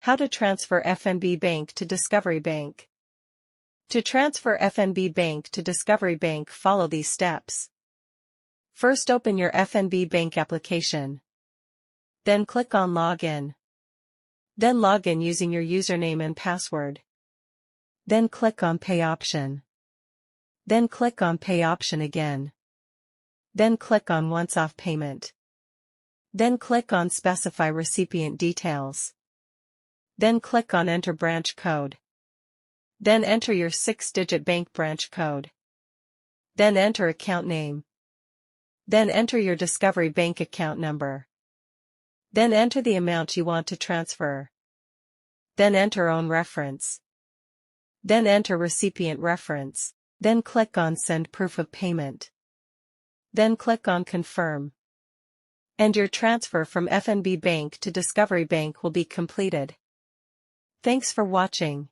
How to transfer FNB Bank to Discovery Bank. To transfer FNB Bank to Discovery Bank, follow these steps. First, open your FNB Bank application. Then click on Login. Then log in using your username and password. Then click on Pay option. Then click on Pay option again. Then click on Once Off Payment. Then click on Specify Recipient Details. Then click on Enter Branch Code. Then enter your 6-digit bank branch code. Then enter account name. Then enter your Discovery Bank account number. Then enter the amount you want to transfer. Then enter own reference. Then enter recipient reference. Then click on Send Proof of Payment. Then click on Confirm. And your transfer from FNB Bank to Discovery Bank will be completed. Thanks for watching.